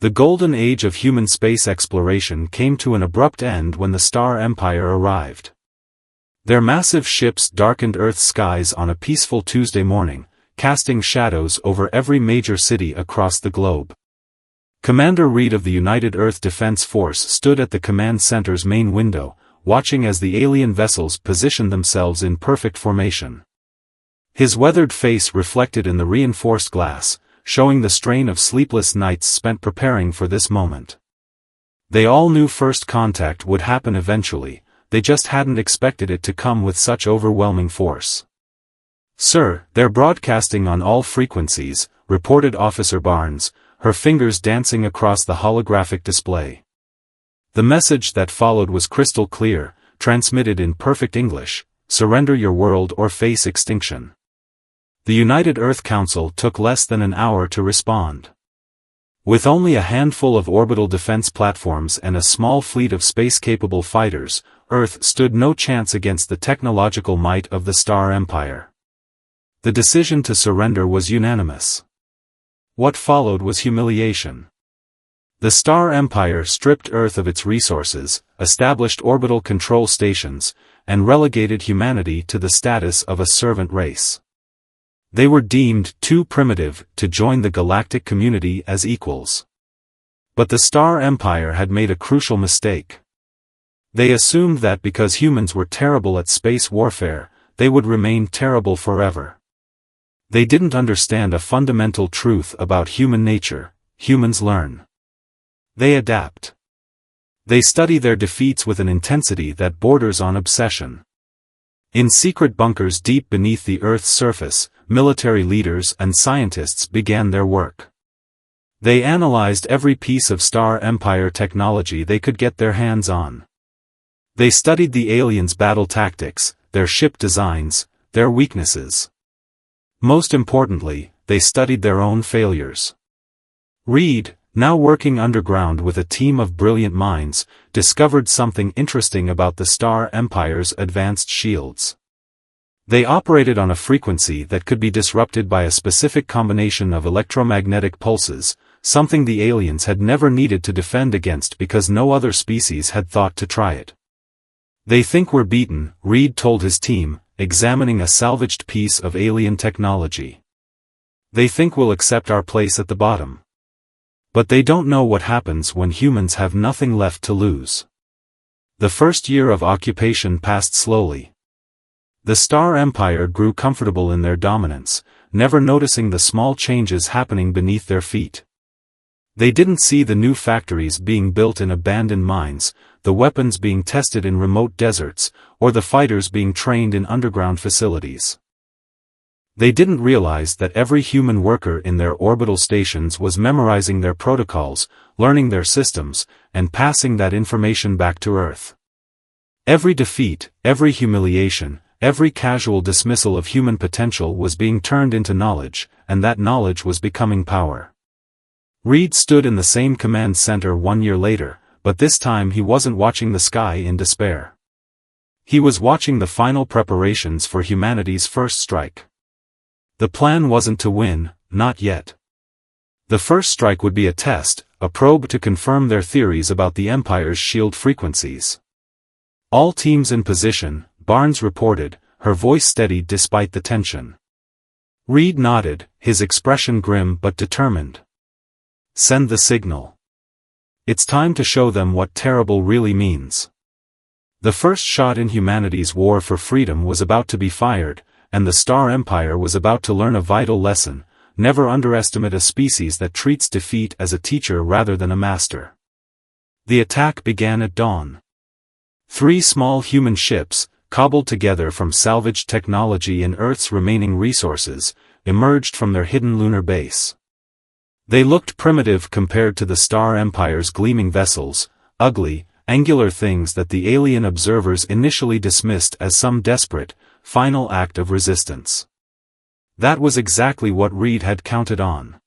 The golden age of human space exploration came to an abrupt end when the Star Empire arrived. Their massive ships darkened Earth's skies on a peaceful Tuesday morning, casting shadows over every major city across the globe. Commander Reed of the United Earth Defense Force stood at the command center's main window, watching as the alien vessels positioned themselves in perfect formation. His weathered face reflected in the reinforced glass, showing the strain of sleepless nights spent preparing for this moment. They all knew first contact would happen eventually, they just hadn't expected it to come with such overwhelming force. "Sir, they're broadcasting on all frequencies," reported Officer Barnes, her fingers dancing across the holographic display. The message that followed was crystal clear, transmitted in perfect English: "Surrender your world or face extinction." The United Earth Council took less than an hour to respond. With only a handful of orbital defense platforms and a small fleet of space-capable fighters, Earth stood no chance against the technological might of the Star Empire. The decision to surrender was unanimous. What followed was humiliation. The Star Empire stripped Earth of its resources, established orbital control stations, and relegated humanity to the status of a servant race. They were deemed too primitive to join the galactic community as equals. But the Star Empire had made a crucial mistake. They assumed that because humans were terrible at space warfare, they would remain terrible forever. They didn't understand a fundamental truth about human nature: humans learn. They adapt. They study their defeats with an intensity that borders on obsession. In secret bunkers deep beneath the Earth's surface, military leaders and scientists began their work. They analyzed every piece of Star Empire technology they could get their hands on. They studied the aliens' battle tactics, their ship designs, their weaknesses. Most importantly, they studied their own failures. Reed, now working underground with a team of brilliant minds, discovered something interesting about the Star Empire's advanced shields. They operated on a frequency that could be disrupted by a specific combination of electromagnetic pulses, something the aliens had never needed to defend against because no other species had thought to try it. "They think we're beaten," Reed told his team, examining a salvaged piece of alien technology. "They think we'll accept our place at the bottom. But they don't know what happens when humans have nothing left to lose." The first year of occupation passed slowly. The Star Empire grew comfortable in their dominance, never noticing the small changes happening beneath their feet. They didn't see the new factories being built in abandoned mines, the weapons being tested in remote deserts, or the fighters being trained in underground facilities. They didn't realize that every human worker in their orbital stations was memorizing their protocols, learning their systems, and passing that information back to Earth. Every defeat, every humiliation, every casual dismissal of human potential was being turned into knowledge, and that knowledge was becoming power. Reed stood in the same command center 1 year later, but this time he wasn't watching the sky in despair. He was watching the final preparations for humanity's first strike. The plan wasn't to win, not yet. The first strike would be a test, a probe to confirm their theories about the Empire's shield frequencies. "All teams in position," Barnes reported, her voice steady despite the tension. Reed nodded, his expression grim but determined. "Send the signal. It's time to show them what terrible really means." The first shot in humanity's war for freedom was about to be fired, and the Star Empire was about to learn a vital lesson: never underestimate a species that treats defeat as a teacher rather than a master. The attack began at dawn. 3 small human ships, cobbled together from salvaged technology and Earth's remaining resources, emerged from their hidden lunar base. They looked primitive compared to the Star Empire's gleaming vessels, ugly, angular things that the alien observers initially dismissed as some desperate, final act of resistance. That was exactly what Reed had counted on.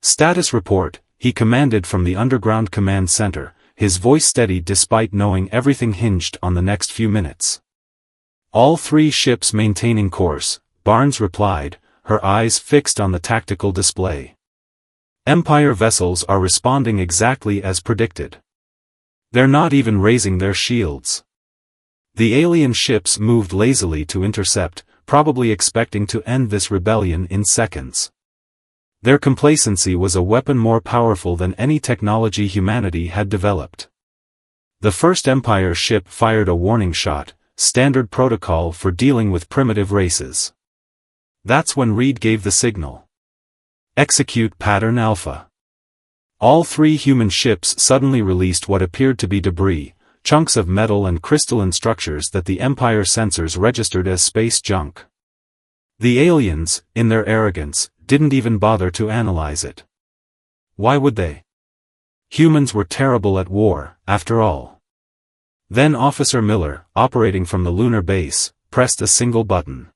"Status report," he commanded from the underground command center, his voice steady despite knowing everything hinged on the next few minutes. "All 3 ships maintaining course," Barnes replied, her eyes fixed on the tactical display. Empire vessels are responding exactly as predicted. They're not even raising their shields. The alien ships moved lazily to intercept, probably expecting to end this rebellion in seconds. Their complacency was a weapon more powerful than any technology humanity had developed. The first Empire ship fired a warning shot, standard protocol for dealing with primitive races. That's when Reed gave the signal. Execute Pattern Alpha. All three human ships suddenly released what appeared to be debris, chunks of metal and crystalline structures that the Empire sensors registered as space junk. The aliens, in their arrogance, didn't even bother to analyze it. Why would they? Humans were terrible at war, after all. Then Officer Miller, operating from the lunar base, pressed a single button.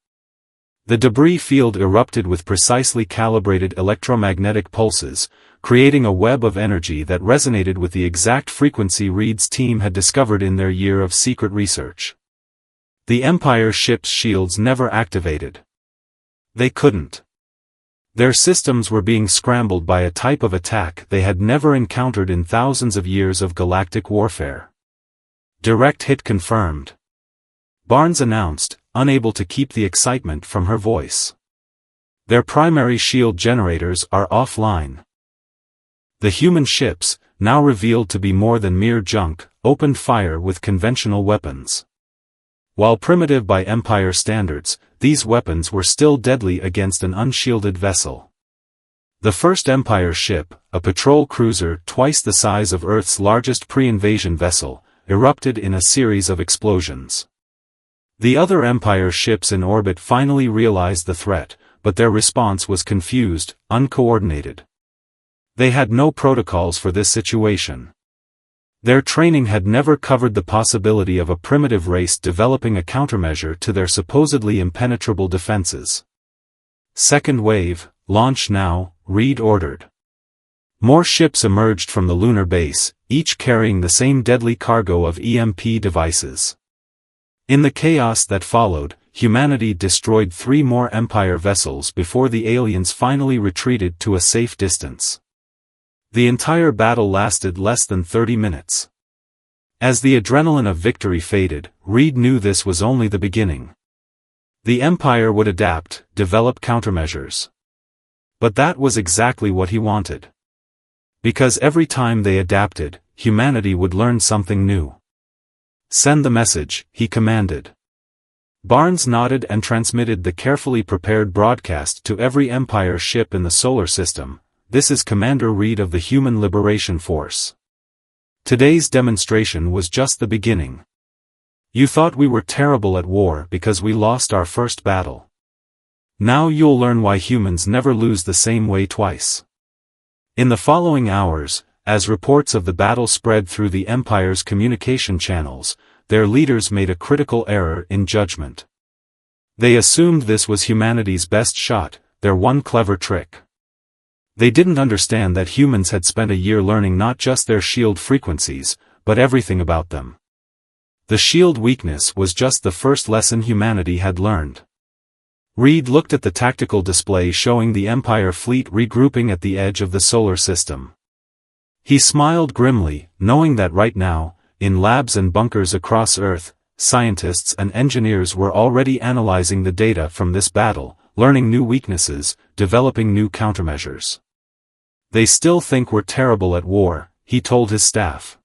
The debris field erupted with precisely calibrated electromagnetic pulses, creating a web of energy that resonated with the exact frequency Reed's team had discovered in their year of secret research. The Empire ship's shields never activated. They couldn't. Their systems were being scrambled by a type of attack they had never encountered in thousands of years of galactic warfare. Direct hit confirmed. Barnes announced, unable to keep the excitement from her voice. Their primary shield generators are offline. The human ships, now revealed to be more than mere junk, opened fire with conventional weapons. While primitive by Empire standards, these weapons were still deadly against an unshielded vessel. The first Empire ship, a patrol cruiser twice the size of Earth's largest pre-invasion vessel, erupted in a series of explosions. The other Empire ships in orbit finally realized the threat, but their response was confused, uncoordinated. They had no protocols for this situation. Their training had never covered the possibility of a primitive race developing a countermeasure to their supposedly impenetrable defenses. Second wave, launch now, Reed ordered. More ships emerged from the lunar base, each carrying the same deadly cargo of EMP devices. In the chaos that followed, humanity destroyed 3 more Empire vessels before the aliens finally retreated to a safe distance. The entire battle lasted less than 30 minutes. As the adrenaline of victory faded, Reed knew this was only the beginning. The Empire would adapt, develop countermeasures. But that was exactly what he wanted. Because every time they adapted, humanity would learn something new. Send the message, he commanded. Barnes nodded and transmitted the carefully prepared broadcast to every Empire ship in the solar system. This is Commander Reed of the Human Liberation Force. Today's demonstration was just the beginning. You thought we were terrible at war because we lost our first battle. Now you'll learn why humans never lose the same way twice. In the following hours, as reports of the battle spread through the Empire's communication channels, their leaders made a critical error in judgment. They assumed this was humanity's best shot, their one clever trick. They didn't understand that humans had spent a year learning not just their shield frequencies, but everything about them. The shield weakness was just the first lesson humanity had learned. Reed looked at the tactical display showing the Empire fleet regrouping at the edge of the solar system. He smiled grimly, knowing that right now, in labs and bunkers across Earth, scientists and engineers were already analyzing the data from this battle, learning new weaknesses, developing new countermeasures. They still think we're terrible at war, he told his staff.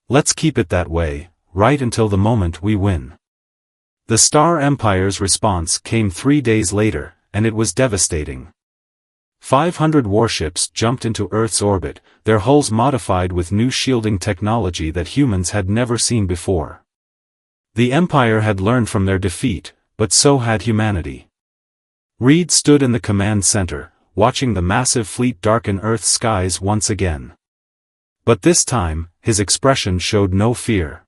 Let's keep it that way, right until the moment we win. The Star Empire's response came 3 days later, and it was devastating. 500 warships jumped into Earth's orbit, their hulls modified with new shielding technology that humans had never seen before. The Empire had learned from their defeat, but so had humanity. Reed stood in the command center, watching the massive fleet darken Earth's skies once again. But this time, his expression showed no fear.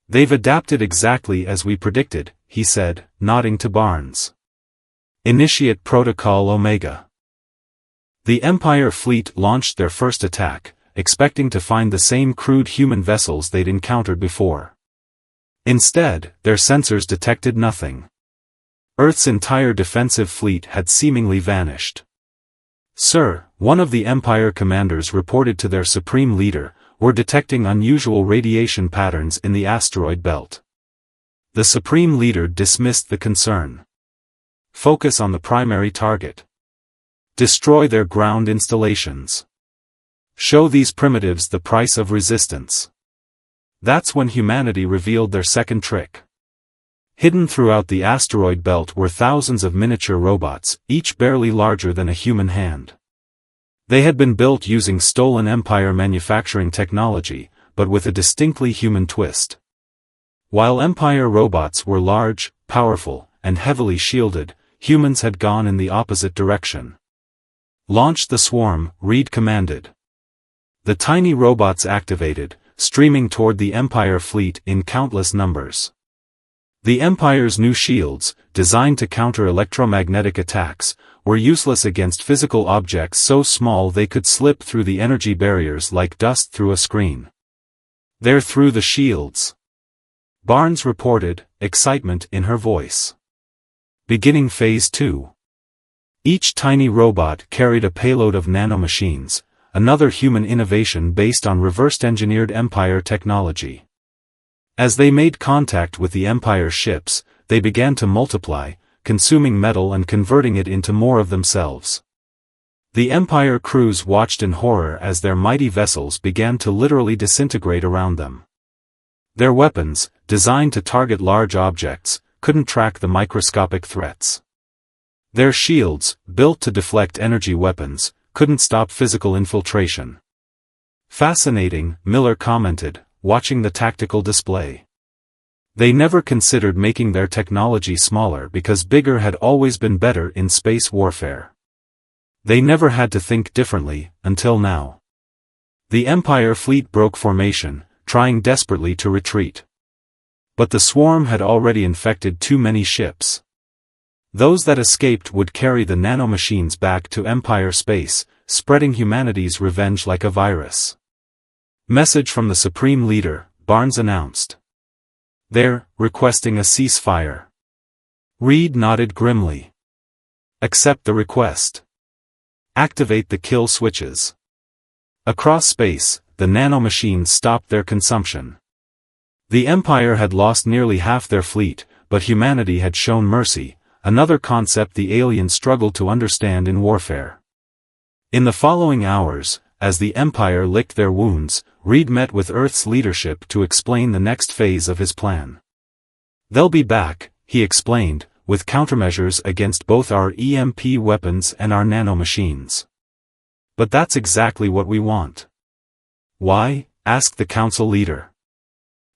They've adapted exactly as we predicted, he said, nodding to Barnes. Initiate Protocol Omega. The Empire fleet launched their first attack, expecting to find the same crude human vessels they'd encountered before. Instead, their sensors detected nothing. Earth's entire defensive fleet had seemingly vanished. "Sir," one of the Empire commanders reported to their supreme leader, "we're detecting unusual radiation patterns in the asteroid belt." The supreme leader dismissed the concern. "Focus on the primary target. Destroy their ground installations. Show these primitives the price of resistance." That's when humanity revealed their second trick. Hidden throughout the asteroid belt were thousands of miniature robots, each barely larger than a human hand. They had been built using stolen Empire manufacturing technology, but with a distinctly human twist. While Empire robots were large, powerful, and heavily shielded, humans had gone in the opposite direction. "Launch the swarm," Reed commanded. The tiny robots activated, streaming toward the Empire fleet in countless numbers. The Empire's new shields, designed to counter electromagnetic attacks, were useless against physical objects so small they could slip through the energy barriers like dust through a screen. "They're through the shields," Barnes reported, excitement in her voice. Beginning Phase 2. Each tiny robot carried a payload of nanomachines, another human innovation based on reverse-engineered Empire technology. As they made contact with the Empire ships, they began to multiply, consuming metal and converting it into more of themselves. The Empire crews watched in horror as their mighty vessels began to literally disintegrate around them. Their weapons, designed to target large objects, couldn't track the microscopic threats. Their shields, built to deflect energy weapons, couldn't stop physical infiltration. "Fascinating," Miller commented, watching the tactical display. They never considered making their technology smaller because bigger had always been better in space warfare. They never had to think differently, until now. The Empire fleet broke formation, trying desperately to retreat. But the swarm had already infected too many ships. Those that escaped would carry the nanomachines back to Empire space, spreading humanity's revenge like a virus. "Message from the Supreme Leader," Barnes announced. "They're requesting a ceasefire." Reed nodded grimly. "Accept the request. Activate the kill switches." Across space, the nanomachines stopped their consumption. The Empire had lost nearly half their fleet, but humanity had shown mercy, another concept the aliens struggled to understand in warfare. In the following hours, as the Empire licked their wounds, Reed met with Earth's leadership to explain the next phase of his plan. "They'll be back," he explained, "with countermeasures against both our EMP weapons and our nanomachines. But that's exactly what we want." "Why?" asked the Council leader.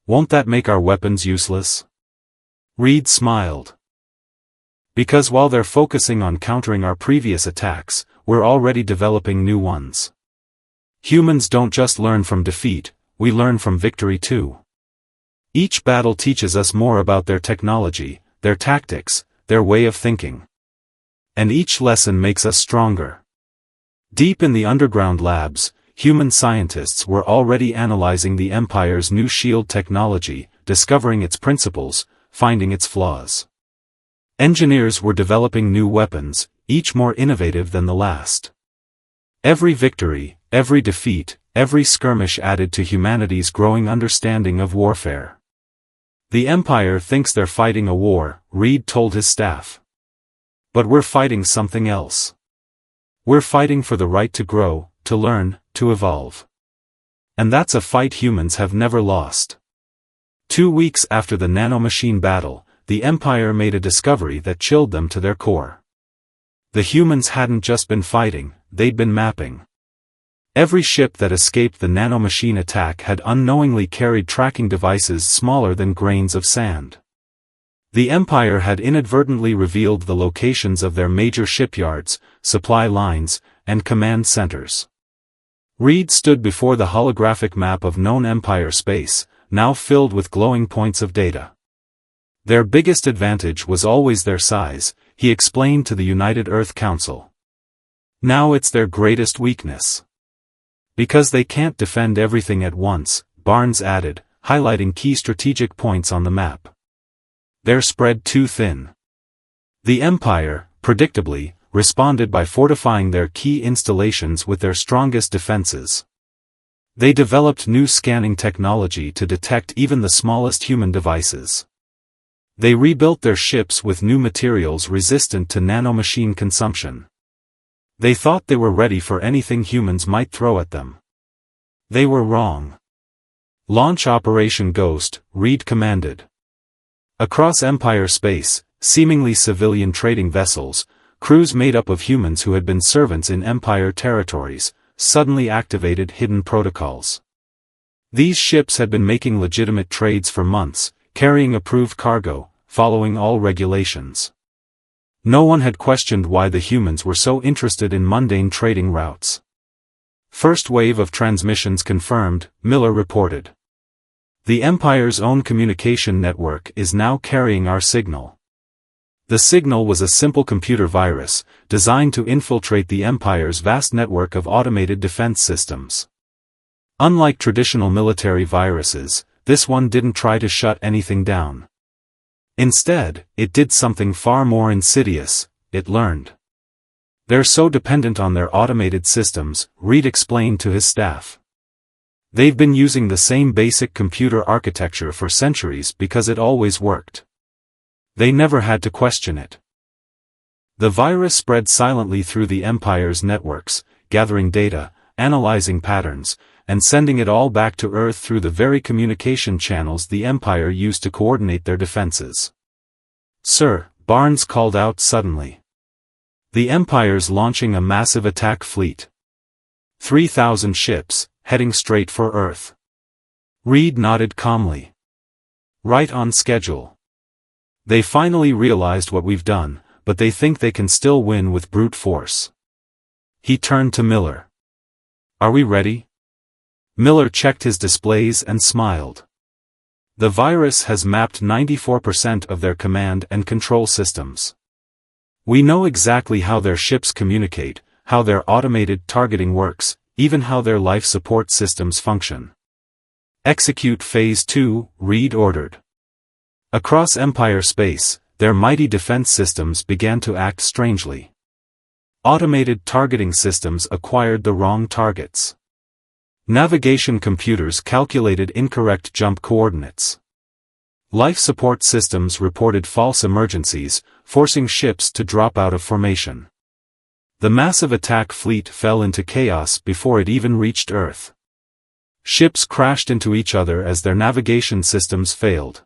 "Won't that make our weapons useless?" Reed smiled. "Because while they're focusing on countering our previous attacks, we're already developing new ones. Humans don't just learn from defeat, we learn from victory too. Each battle teaches us more about their technology, their tactics, their way of thinking. And each lesson makes us stronger." Deep in the underground labs, human scientists were already analyzing the Empire's new shield technology, discovering its principles, finding its flaws. Engineers were developing new weapons, each more innovative than the last. Every victory, every defeat, every skirmish added to humanity's growing understanding of warfare. "The Empire thinks they're fighting a war," Reed told his staff. "But we're fighting something else. We're fighting for the right to grow, to learn, to evolve. And that's a fight humans have never lost." 2 weeks after the nanomachine battle, the Empire made a discovery that chilled them to their core. The humans hadn't just been fighting, they'd been mapping. Every ship that escaped the nanomachine attack had unknowingly carried tracking devices smaller than grains of sand. The Empire had inadvertently revealed the locations of their major shipyards, supply lines, and command centers. Reed stood before the holographic map of known Empire space, now filled with glowing points of data. Their biggest advantage was always their size, he explained to the United Earth Council. Now it's their greatest weakness. Because they can't defend everything at once, Barnes added, highlighting key strategic points on the map. They're spread too thin. The Empire, predictably, responded by fortifying their key installations with their strongest defenses. They developed new scanning technology to detect even the smallest human devices. They rebuilt their ships with new materials resistant to nanomachine consumption. They thought they were ready for anything humans might throw at them. They were wrong. Launch Operation Ghost, Reed commanded. Across Empire space, seemingly civilian trading vessels, crews made up of humans who had been servants in Empire territories, suddenly activated hidden protocols. These ships had been making legitimate trades for months, carrying approved cargo, following all regulations. No one had questioned why the humans were so interested in mundane trading routes. First wave of transmissions confirmed, Miller reported. The Empire's own communication network is now carrying our signal. The signal was a simple computer virus, designed to infiltrate the Empire's vast network of automated defense systems. Unlike traditional military viruses, this one didn't try to shut anything down. Instead, it did something far more insidious, it learned. They're so dependent on their automated systems, Reed explained to his staff. They've been using the same basic computer architecture for centuries because it always worked. They never had to question it. The virus spread silently through the Empire's networks, gathering data, analyzing patterns, and sending it all back to Earth through the very communication channels the Empire used to coordinate their defenses. "Sir," Barnes called out suddenly. "The Empire's launching a massive attack fleet. 3,000 ships, heading straight for Earth." Reed nodded calmly. "Right on schedule. They finally realized what we've done, but they think they can still win with brute force." He turned to Miller. "Are we ready?" Miller checked his displays and smiled. "The virus has mapped 94% of their command and control systems. We know exactly how their ships communicate, how their automated targeting works, even how their life support systems function." "Execute Phase 2, Reed ordered. Across Empire space, their mighty defense systems began to act strangely. Automated targeting systems acquired the wrong targets. Navigation computers calculated incorrect jump coordinates. Life support systems reported false emergencies, forcing ships to drop out of formation. The massive attack fleet fell into chaos before it even reached Earth. Ships crashed into each other as their navigation systems failed.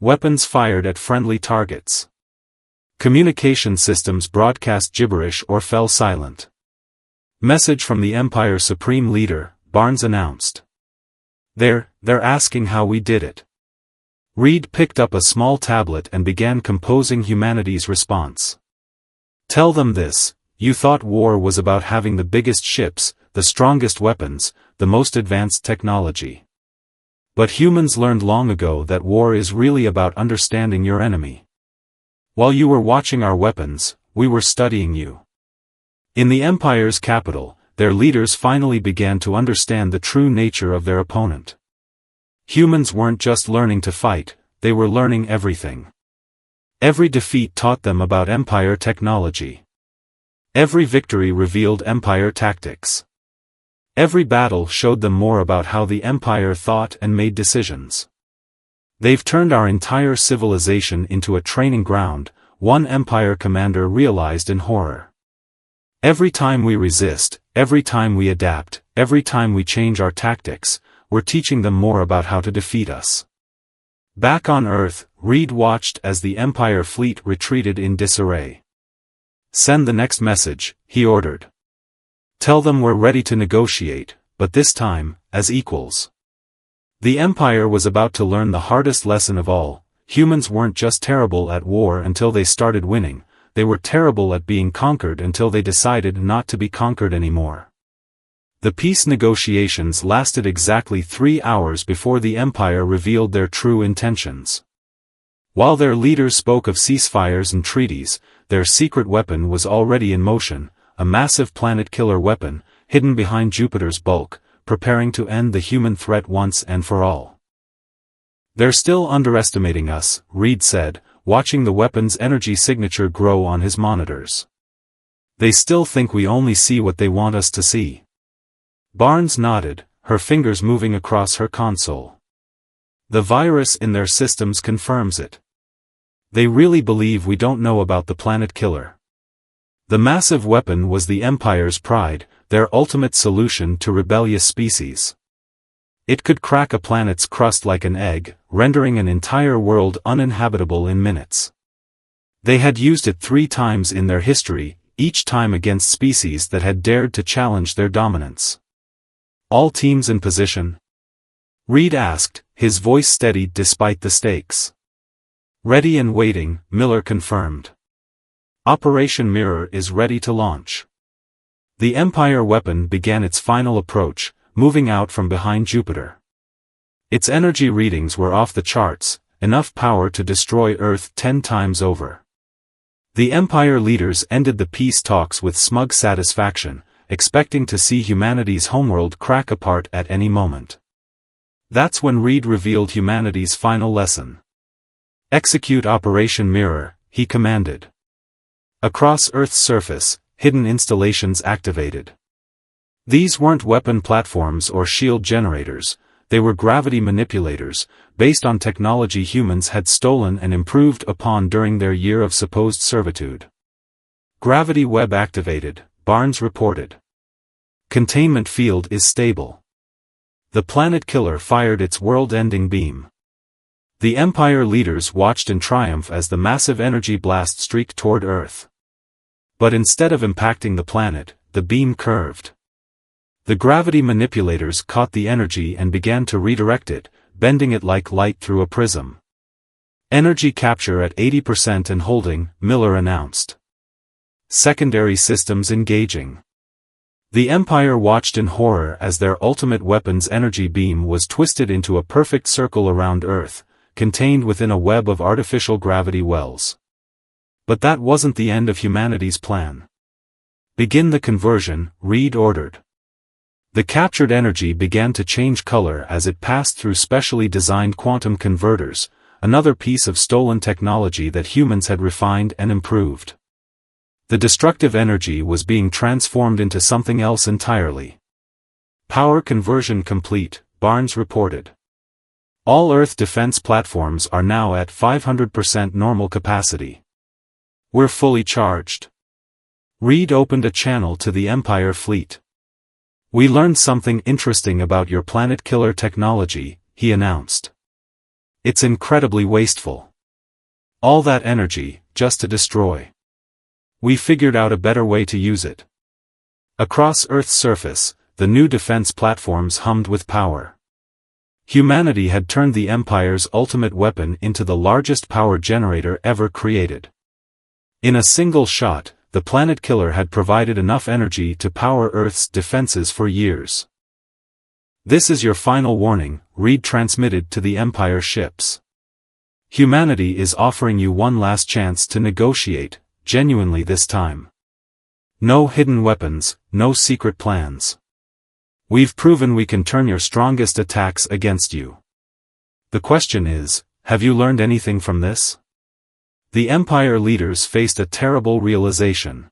Weapons fired at friendly targets. Communication systems broadcast gibberish or fell silent. Message from the Empire's Supreme Leader, Barnes announced. They're asking how we did it." Reed picked up a small tablet and began composing humanity's response. "Tell them this: you thought war was about having the biggest ships, the strongest weapons, the most advanced technology. But humans learned long ago that war is really about understanding your enemy. While you were watching our weapons, we were studying you." In the Empire's capital, their leaders finally began to understand the true nature of their opponent. Humans weren't just learning to fight, they were learning everything. Every defeat taught them about Empire technology. Every victory revealed Empire tactics. Every battle showed them more about how the Empire thought and made decisions. "They've turned our entire civilization into a training ground," one Empire commander realized in horror. "Every time we resist, every time we adapt, every time we change our tactics, we're teaching them more about how to defeat us." Back on Earth, Reed watched as the Empire fleet retreated in disarray. "Send the next message," he ordered. "Tell them we're ready to negotiate, but this time, as equals." The Empire was about to learn the hardest lesson of all: humans weren't just terrible at war until they started winning, they were terrible at being conquered until they decided not to be conquered anymore. The peace negotiations lasted exactly 3 hours before the Empire revealed their true intentions. While their leaders spoke of ceasefires and treaties, their secret weapon was already in motion, a massive planet-killer weapon, hidden behind Jupiter's bulk, preparing to end the human threat once and for all. "They're still underestimating us," Reed said, watching the weapon's energy signature grow on his monitors. They still think we only see what they want us to see. Barnes nodded, her fingers moving across her console. The virus in their systems confirms it. They really believe we don't know about the planet killer. The massive weapon was the Empire's pride, their ultimate solution to rebellious species. It could crack a planet's crust like an egg, rendering an entire world uninhabitable in minutes. They had used it 3 times in their history, each time against species that had dared to challenge their dominance. All teams in position? Reed asked, his voice steadied despite the stakes. Ready and waiting, Miller confirmed. Operation Mirror is ready to launch. The Empire weapon began its final approach, moving out from behind Jupiter. Its energy readings were off the charts, enough power to destroy Earth 10 times over. The Empire leaders ended the peace talks with smug satisfaction, expecting to see humanity's homeworld crack apart at any moment. That's when Reed revealed humanity's final lesson. Execute Operation Mirror, he commanded. Across Earth's surface, hidden installations activated. These weren't weapon platforms or shield generators, they were gravity manipulators, based on technology humans had stolen and improved upon during their year of supposed servitude. Gravity web activated, Barnes reported. Containment field is stable. The planet killer fired its world-ending beam. The Empire leaders watched in triumph as the massive energy blast streaked toward Earth. But instead of impacting the planet, the beam curved. The gravity manipulators caught the energy and began to redirect it, bending it like light through a prism. Energy capture at 80% and holding, Miller announced. Secondary systems engaging. The Empire watched in horror as their ultimate weapon's energy beam was twisted into a perfect circle around Earth, contained within a web of artificial gravity wells. But that wasn't the end of humanity's plan. Begin the conversion, Reed ordered. The captured energy began to change color as it passed through specially designed quantum converters, another piece of stolen technology that humans had refined and improved. The destructive energy was being transformed into something else entirely. Power conversion complete, Barnes reported. All Earth defense platforms are now at 500% normal capacity. We're fully charged. Reed opened a channel to the Empire fleet. We learned something interesting about your planet killer technology, he announced. It's incredibly wasteful. All that energy, just to destroy. We figured out a better way to use it. Across Earth's surface, the new defense platforms hummed with power. Humanity had turned the Empire's ultimate weapon into the largest power generator ever created. In a single shot, the planet killer had provided enough energy to power Earth's defenses for years. This is your final warning, Reed transmitted to the Empire ships. Humanity is offering you one last chance to negotiate, genuinely this time. No hidden weapons, no secret plans. We've proven we can turn your strongest attacks against you. The question is, have you learned anything from this? The Empire leaders faced a terrible realization.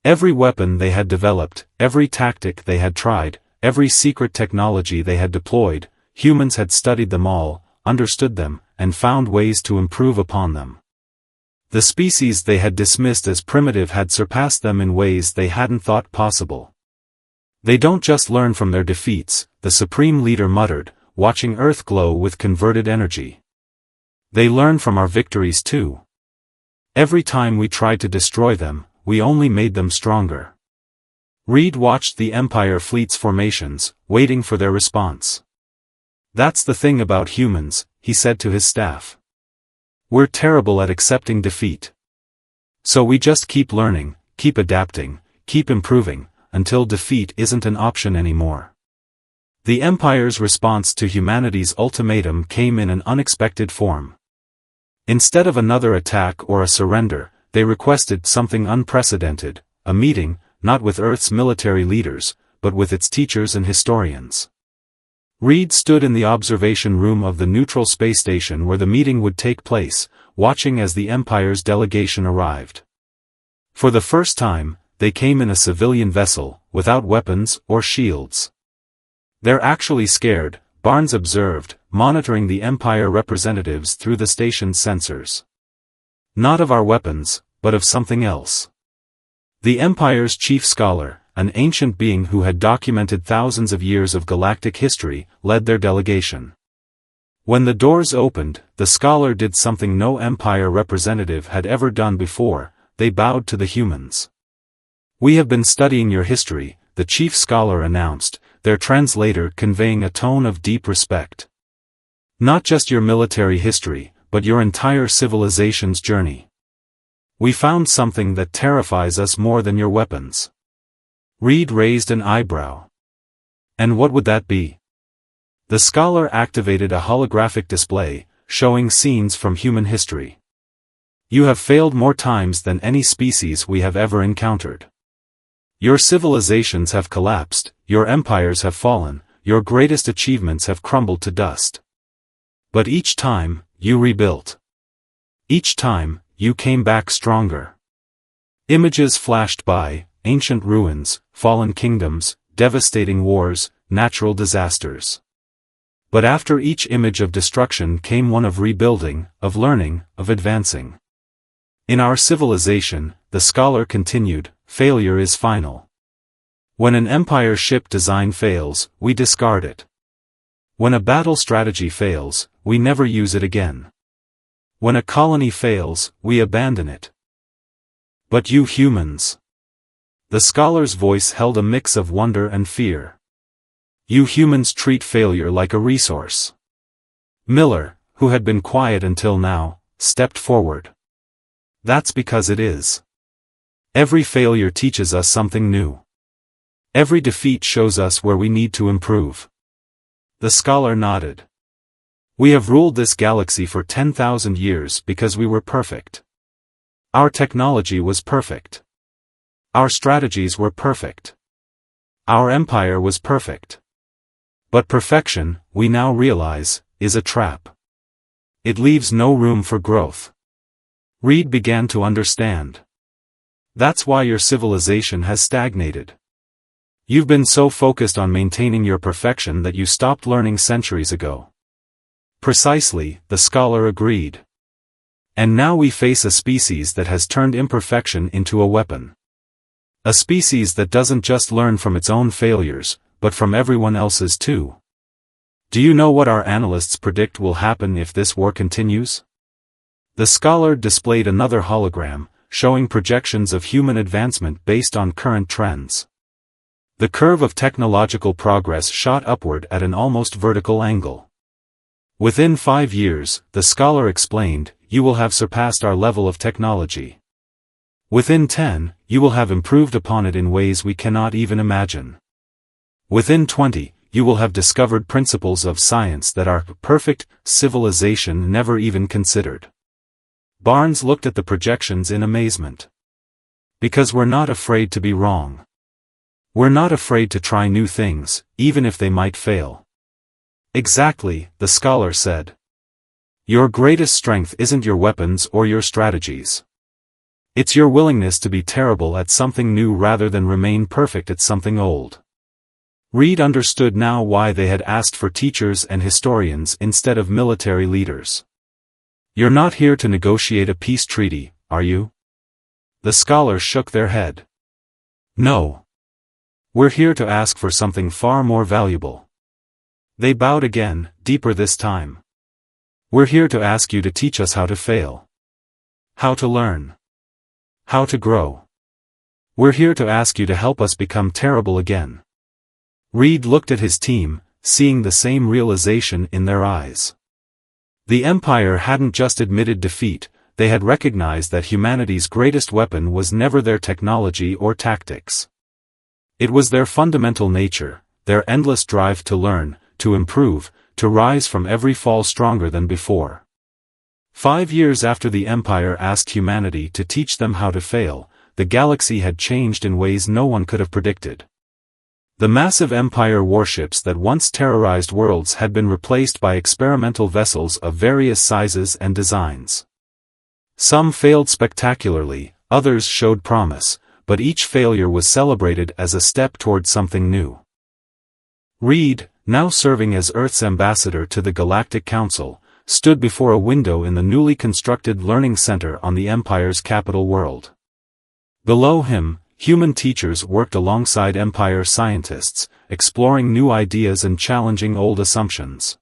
Every weapon they had developed, every tactic they had tried, every secret technology they had deployed, humans had studied them all, understood them, and found ways to improve upon them. The species they had dismissed as primitive had surpassed them in ways they hadn't thought possible. They don't just learn from their defeats, the Supreme Leader muttered, watching Earth glow with converted energy. They learn from our victories too. Every time we tried to destroy them, we only made them stronger. Reed watched the Empire fleet's formations, waiting for their response. That's the thing about humans, he said to his staff. We're terrible at accepting defeat. So we just keep learning, keep adapting, keep improving, until defeat isn't an option anymore. The Empire's response to humanity's ultimatum came in an unexpected form. Instead of another attack or a surrender, they requested something unprecedented, a meeting, not with Earth's military leaders, but with its teachers and historians. Reed stood in the observation room of the neutral space station where the meeting would take place, watching as the Empire's delegation arrived. For the first time, they came in a civilian vessel, without weapons or shields. "They're actually scared," Barnes observed, monitoring the Empire representatives through the station's sensors. "Not of our weapons, but of something else." The Empire's chief scholar, an ancient being who had documented thousands of years of galactic history, led their delegation. When the doors opened, the scholar did something no Empire representative had ever done before: they bowed to the humans. "We have been studying your history," the chief scholar announced, their translator conveying a tone of deep respect. "Not just your military history, but your entire civilization's journey. We found something that terrifies us more than your weapons." Reed raised an eyebrow. "And what would that be?" The scholar activated a holographic display, showing scenes from human history. "You have failed more times than any species we have ever encountered. Your civilizations have collapsed, your empires have fallen, your greatest achievements have crumbled to dust. But each time, you rebuilt. Each time, you came back stronger." Images flashed by: ancient ruins, fallen kingdoms, devastating wars, natural disasters. But after each image of destruction came one of rebuilding, of learning, of advancing. "In our civilization," the scholar continued, "failure is final. When an Empire ship design fails, we discard it. When a battle strategy fails, we never use it again. When a colony fails, we abandon it. But you humans..." The scholar's voice held a mix of wonder and fear. "You humans treat failure like a resource." Miller, who had been quiet until now, stepped forward. "That's because it is. Every failure teaches us something new. Every defeat shows us where we need to improve." The scholar nodded. "We have ruled this galaxy for 10,000 years because we were perfect. Our technology was perfect. Our strategies were perfect. Our empire was perfect. But perfection, we now realize, is a trap. It leaves no room for growth." Reed began to understand. "That's why your civilization has stagnated. You've been so focused on maintaining your perfection that you stopped learning centuries ago." "Precisely," the scholar agreed. "And now we face a species that has turned imperfection into a weapon. A species that doesn't just learn from its own failures, but from everyone else's too. Do you know what our analysts predict will happen if this war continues?" The scholar displayed another hologram, showing projections of human advancement based on current trends. The curve of technological progress shot upward at an almost vertical angle. "Within 5 years," the scholar explained, "you will have surpassed our level of technology. Within 10, you will have improved upon it in ways we cannot even imagine. Within 20, you will have discovered principles of science that our perfect civilization never even considered." Barnes looked at the projections in amazement. "Because we're not afraid to be wrong. We're not afraid to try new things, even if they might fail." "Exactly," the scholar said. "Your greatest strength isn't your weapons or your strategies. It's your willingness to be terrible at something new rather than remain perfect at something old." Reed understood now why they had asked for teachers and historians instead of military leaders. "You're not here to negotiate a peace treaty, are you?" The scholars shook their head. "No. We're here to ask for something far more valuable." They bowed again, deeper this time. "We're here to ask you to teach us how to fail. How to learn. How to grow. We're here to ask you to help us become terrible again." Reed looked at his team, seeing the same realization in their eyes. The Empire hadn't just admitted defeat, they had recognized that humanity's greatest weapon was never their technology or tactics. It was their fundamental nature, their endless drive to learn, to improve, to rise from every fall stronger than before. 5 years after the Empire asked humanity to teach them how to fail, the galaxy had changed in ways no one could have predicted. The massive Empire warships that once terrorized worlds had been replaced by experimental vessels of various sizes and designs. Some failed spectacularly, others showed promise, but each failure was celebrated as a step toward something new. Reed, now serving as Earth's ambassador to the Galactic Council, stood before a window in the newly constructed Learning Center on the Empire's capital world. Below him, human teachers worked alongside Empire scientists, exploring new ideas and challenging old assumptions.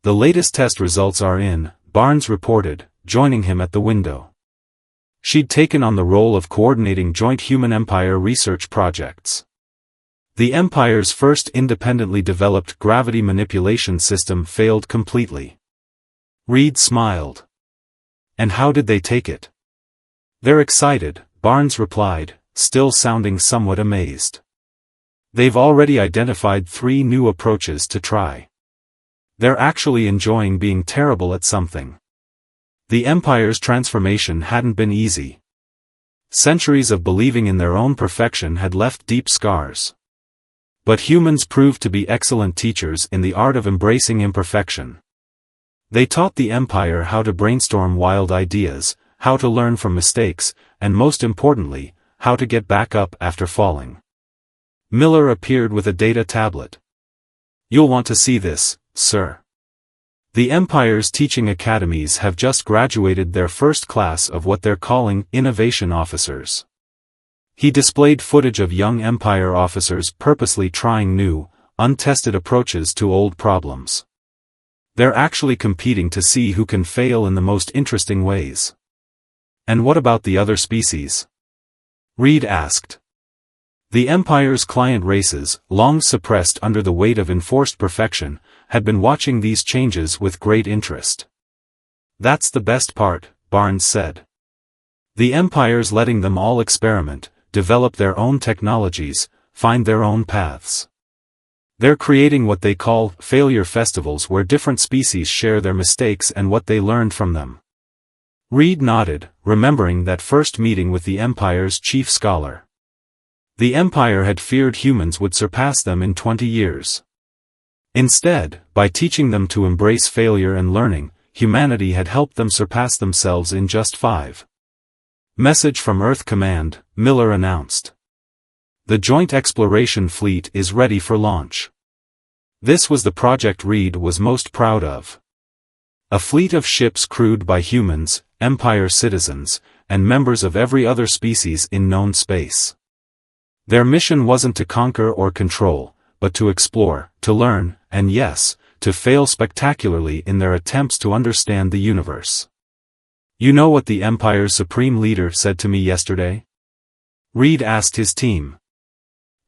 "The latest test results are in," Barnes reported, joining him at the window. She'd taken on the role of coordinating joint human-Empire research projects. The Empire's first independently developed gravity manipulation system failed completely. Reed smiled. "And how did they take it?" "They're excited," Barnes replied, still sounding somewhat amazed. "They've already identified 3 new approaches to try. They're actually enjoying being terrible at something." The Empire's transformation hadn't been easy. Centuries of believing in their own perfection had left deep scars. But humans proved to be excellent teachers in the art of embracing imperfection. They taught the Empire how to brainstorm wild ideas, how to learn from mistakes, and most importantly, how to get back up after falling. Miller appeared with a data tablet. "You'll want to see this, sir. The Empire's teaching academies have just graduated their first class of what they're calling innovation officers." He displayed footage of young Empire officers purposely trying new, untested approaches to old problems. They're actually competing to see who can fail in the most interesting ways. "And what about the other species?" Reed asked. The Empire's client races, long suppressed under the weight of enforced perfection, had been watching these changes with great interest. "That's the best part," Barnes said. "The Empire's letting them all experiment, develop their own technologies, find their own paths. They're creating what they call failure festivals where different species share their mistakes and what they learned from them." Reed nodded, remembering that first meeting with the Empire's chief scholar. The Empire had feared humans would surpass them in 20 years. Instead, by teaching them to embrace failure and learning, humanity had helped them surpass themselves in just 5. "Message from Earth Command," Miller announced. "The Joint Exploration Fleet is ready for launch." This was the project Reed was most proud of. A fleet of ships crewed by humans, Empire citizens, and members of every other species in known space. Their mission wasn't to conquer or control, but to explore, to learn, and yes, to fail spectacularly in their attempts to understand the universe. "You know what the Empire's supreme leader said to me yesterday?" Reed asked his team.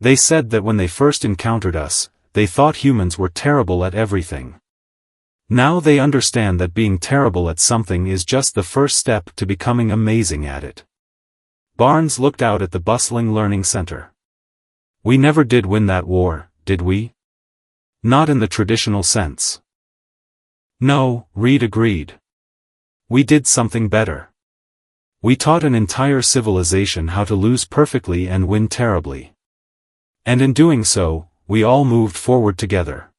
"They said that when they first encountered us, they thought humans were terrible at everything. Now they understand that being terrible at something is just the first step to becoming amazing at it." Barnes looked out at the bustling learning center. "We never did win that war, did we? Not in the traditional sense." "No," Reed agreed. "We did something better. We taught an entire civilization how to lose perfectly and win terribly. And in doing so, we all moved forward together."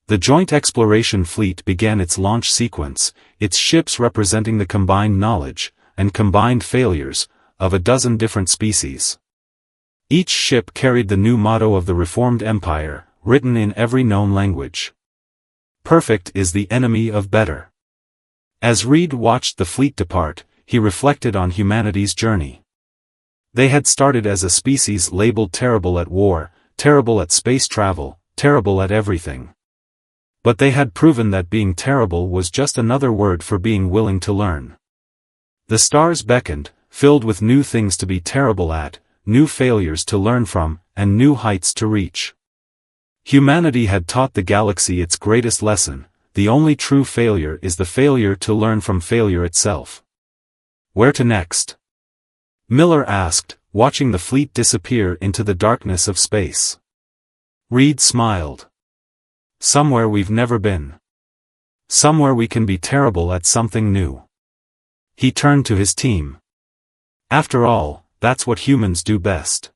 The Joint Exploration Fleet began its launch sequence, its ships representing the combined knowledge, and combined failures, of a dozen different species. Each ship carried the new motto of the Reformed Empire, written in every known language. "Perfect is the enemy of better." As Reed watched the fleet depart, he reflected on humanity's journey. They had started as a species labeled terrible at war, terrible at space travel, terrible at everything. But they had proven that being terrible was just another word for being willing to learn. The stars beckoned, filled with new things to be terrible at, new failures to learn from, and new heights to reach. Humanity had taught the galaxy its greatest lesson: the only true failure is the failure to learn from failure itself. "Where to next?" Miller asked, watching the fleet disappear into the darkness of space. Reed smiled. "Somewhere we've never been. Somewhere we can be terrible at something new." He turned to his team. "After all, that's what humans do best."